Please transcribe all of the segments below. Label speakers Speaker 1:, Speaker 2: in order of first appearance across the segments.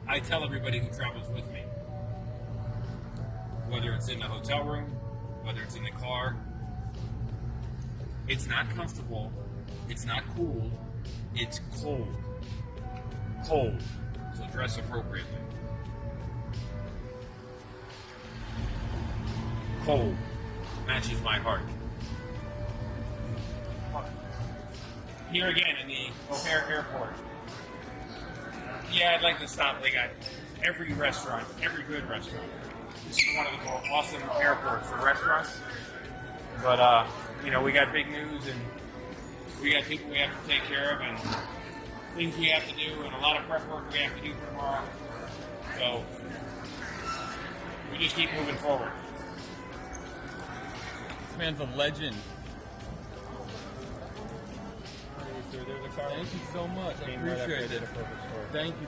Speaker 1: I tell everybody who travels with me, whether it's in the hotel room, whether it's in the car, it's not comfortable, it's not cool, it's cold. Cold. So dress appropriately. Cold matches my heart. Here again in the O'Hare Airport. Yeah, I'd like to stop. They got every restaurant, every good restaurant. This is one of the more awesome airports for restaurants. But, we got big news and we got people we have to take care of and things we have to do and a lot of prep work we have to do for tomorrow. So, we just keep moving forward.
Speaker 2: This man's a legend.
Speaker 3: There's a car.
Speaker 2: Thank you so much. I
Speaker 3: Came right after I
Speaker 2: appreciate
Speaker 3: did
Speaker 2: it.
Speaker 3: a perfect score.
Speaker 2: Thank you.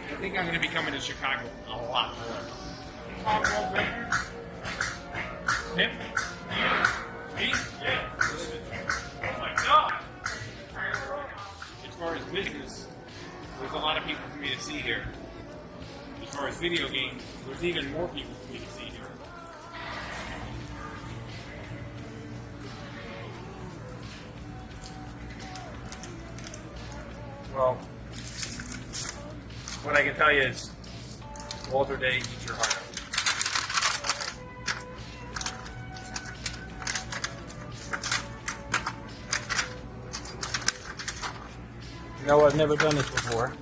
Speaker 1: I think I'm going to be coming to Chicago a lot more. Him? Me? Yeah. Oh my God. As far as business, there's a lot of people for me to see here. As far as video games, there's even more people for me to see here. Well, what I can tell you is, Walter Day, eat your heart out. You know, I've never done this before,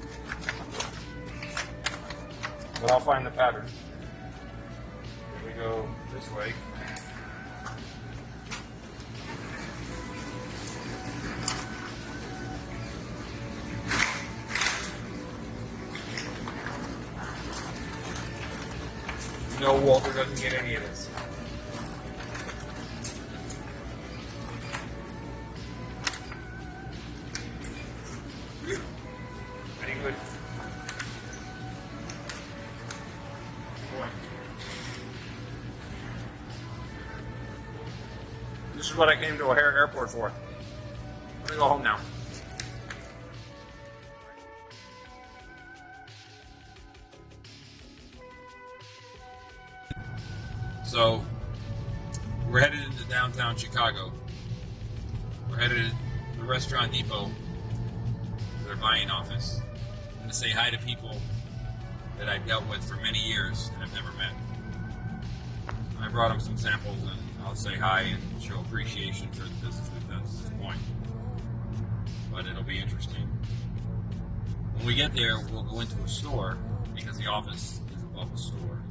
Speaker 1: but I'll find the pattern. Here we go this way. No, Walter doesn't get any of this. Very good. Boy. This is what I came to O'Hare Airport for. I'm gonna go home now. So, we're headed into downtown Chicago. We're headed to the Restaurant Depot, their buying office. I'm going to say hi to people that I've dealt with for many years and I've never met. I brought them some samples and I'll say hi and show appreciation for the business we've done to this point. But it'll be interesting. When we get there, we'll go into a store because the office is above the store.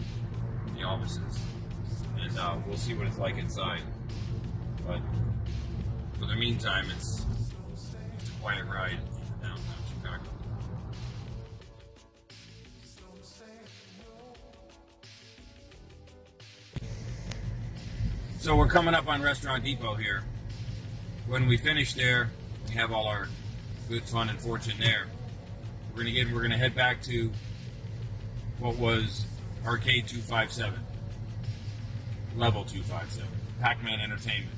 Speaker 1: The offices. And we'll see what it's like inside. But for the meantime, it's a quiet ride into downtown Chicago. So we're coming up on Restaurant Depot here. When we finish there, we have all our good fun and fortune there. We're gonna head back to what was Arcade 257. Level 257, Pac-Man Entertainment.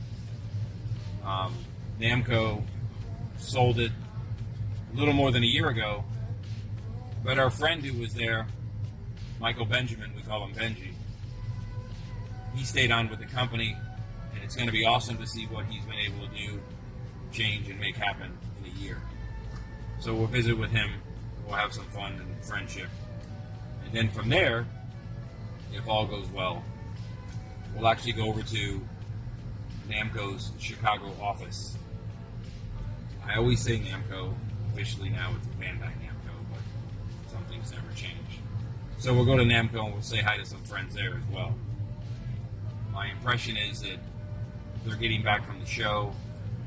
Speaker 1: Namco sold it a little more than a year ago, but our friend who was there, Michael Benjamin, we call him Benji, he stayed on with the company, and it's going to be awesome to see what he's been able to do, change, and make happen in a year. So we'll visit with him, we'll have some fun and friendship, and then from there, if all goes well, we'll actually go over to Namco's Chicago office. I always say Namco, officially now it's Bandai Namco, but some things never change. So we'll go to Namco and we'll say hi to some friends there as well. My impression is that they're getting back from the show,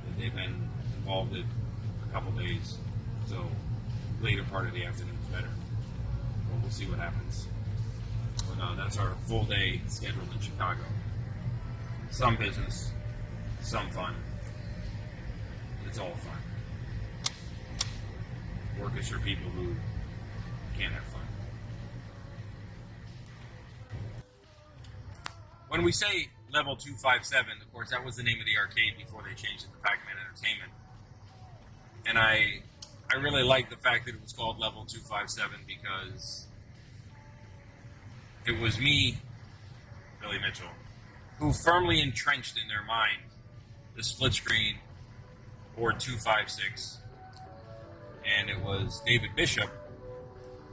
Speaker 1: that they've been involved in a couple days, so later part of the afternoon is better. But we'll see what happens. But that's our full day scheduled in Chicago. Some business, some fun. It's all fun. Work is for people who can't have fun. When we say Level 257. Of course, that was the name of the arcade before they changed it to Pac-Man Entertainment. And I really like the fact that it was called Level 257 because it was me, Billy Mitchell, who firmly entrenched in their mind the split screen or 256. And it was David Bishop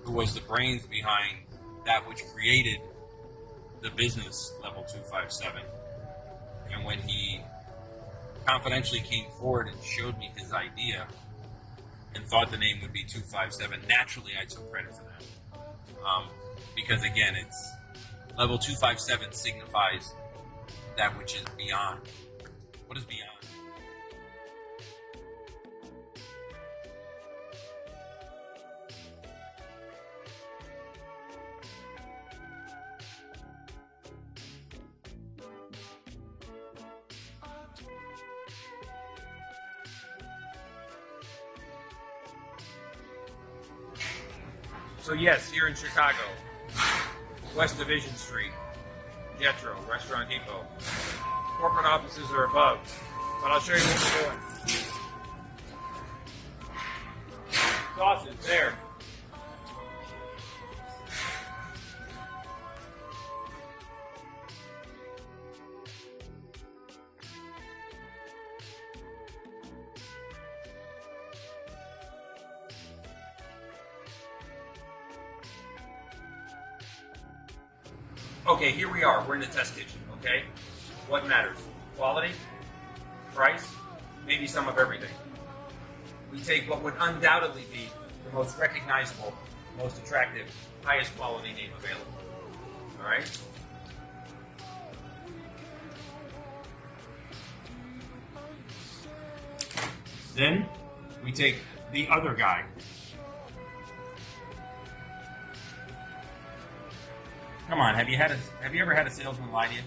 Speaker 1: who was the brains behind that which created the business Level 257. And when he confidentially came forward and showed me his idea and thought the name would be 257, naturally I took credit for that. Because again, it's Level 257 signifies that which is beyond. What is beyond? So yes, here in Chicago, West Division Street, Jetro, Restaurant Depot. Corporate offices are above, but I'll show you what we're doing. Sausage, there. Okay, here we are. We're in the test kitchen, okay? What matters? Quality, price, maybe some of everything. We take what would undoubtedly be the most recognizable, most attractive, highest quality name available. All right? Then we take the other guy. Come on, have you ever had a salesman lie to you?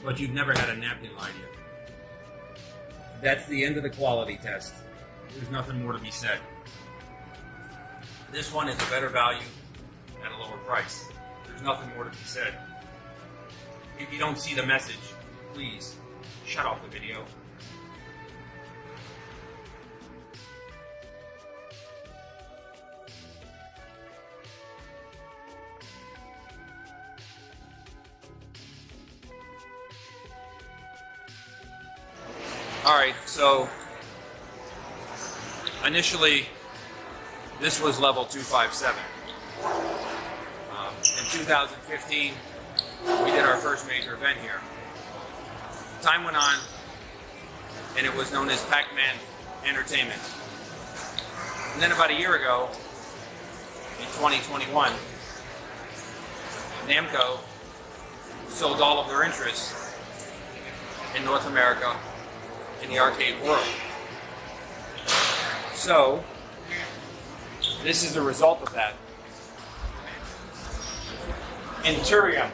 Speaker 1: But you've never had a napkin lie to you. That's the end of the quality test. There's nothing more to be said. This one is a better value at a lower price. There's nothing more to be said. If you don't see the message, please shut off the video. Alright, so initially this was level 257. In 2015, we did our first major event here. Time went on, and it was known as Pac-Man Entertainment. And then about a year ago, in 2021, Namco sold all of their interests in North America in the arcade world. So, this is the result of that. Enterrium.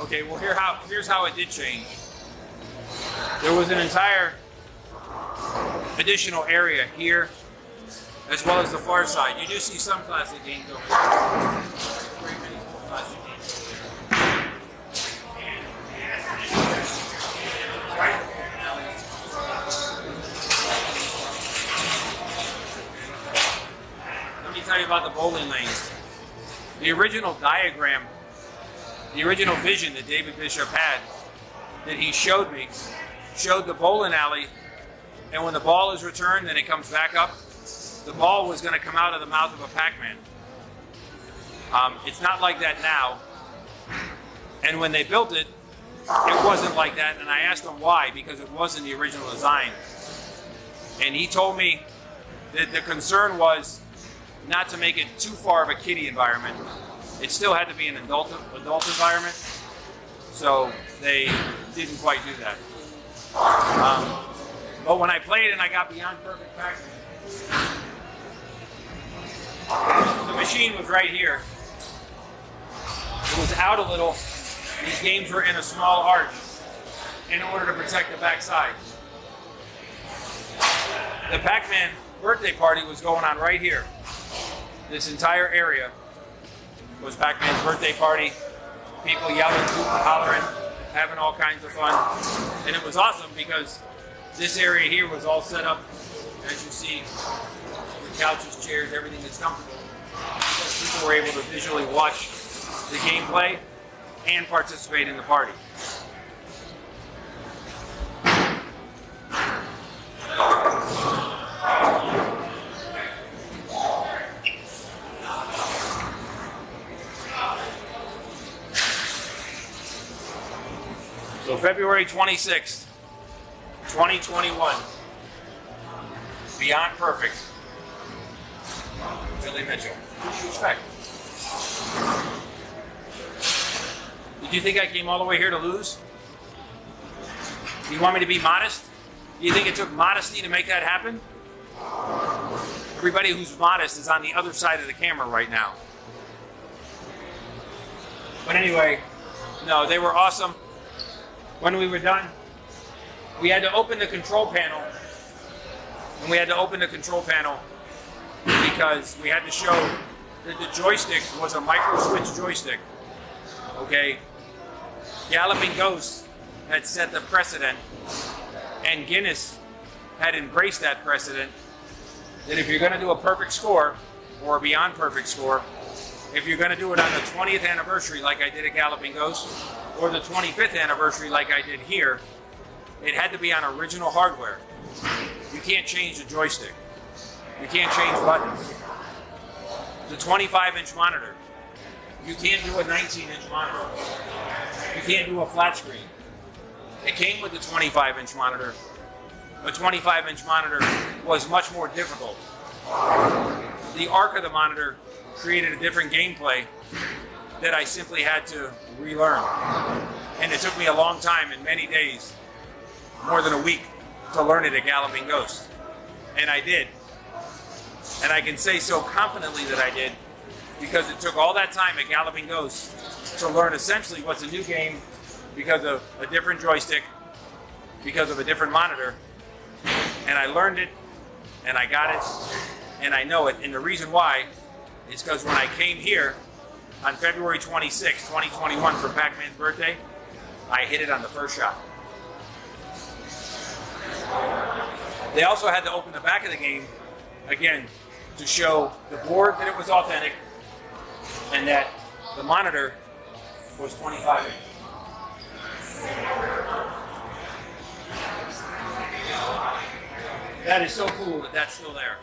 Speaker 1: Okay, well here's how it did change. There was an entire additional area here, as well as the far side. You do see some classic games over there. Very many classic games over there. Let me tell you about the bowling lanes. The original diagram, the original vision that David Bishop had, that he showed me, showed the bowling alley, and when the ball is returned and it comes back up, the ball was going to come out of the mouth of a Pac-Man. It's not like that now. And when they built it, it wasn't like that, and I asked him why, because it wasn't the original design. And he told me that the concern was not to make it too far of a kiddie environment. It still had to be an adult environment, so they didn't quite do that. But when I played and I got beyond perfect Pac-Man, the machine was right here. It was out a little. These games were in a small arch in order to protect the backside. The Pac-Man birthday party was going on right here. This entire area was Pac-Man's birthday party. People yelling, hooting, hollering, having all kinds of fun. And it was awesome because this area here was all set up, as you see, with couches, chairs, everything that's comfortable. Because people were able to visually watch the gameplay and participate in the party. So February 26th, 2021, Beyond Perfect, Billy Mitchell. What did you expect? Did you think I came all the way here to lose? You want me to be modest? Do you think it took modesty to make that happen? Everybody who's modest is on the other side of the camera right now. But anyway, no, they were awesome. When we were done, we had to open the control panel. And we had to open the control panel because we had to show that the joystick was a micro switch joystick. Okay? Galloping Ghost had set the precedent, and Guinness had embraced that precedent, that if you're going to do a perfect score, or a beyond perfect score, if you're going to do it on the 20th anniversary like I did at Galloping Ghost, or the 25th anniversary like I did here, it had to be on original hardware. You can't change the joystick. You can't change buttons. The 25-inch monitor. You can't do a 19-inch monitor. You can't do a flat screen. It came with the 25-inch monitor. A 25-inch monitor was much more difficult. The arc of the monitor created a different gameplay that I simply had to relearn. And it took me a long time and many days, more than a week, to learn it at Galloping Ghost. And I did. And I can say so confidently that I did because it took all that time at Galloping Ghost to learn essentially what's a new game because of a different joystick, because of a different monitor. And I learned it, and I got it, and I know it. And the reason why is because when I came here on February 26, 2021 for Pac-Man's birthday, I hit it on the first shot. They also had to open the back of the game, again, to show the board that it was authentic and that the monitor was 25 inch. That is so cool that that's still there.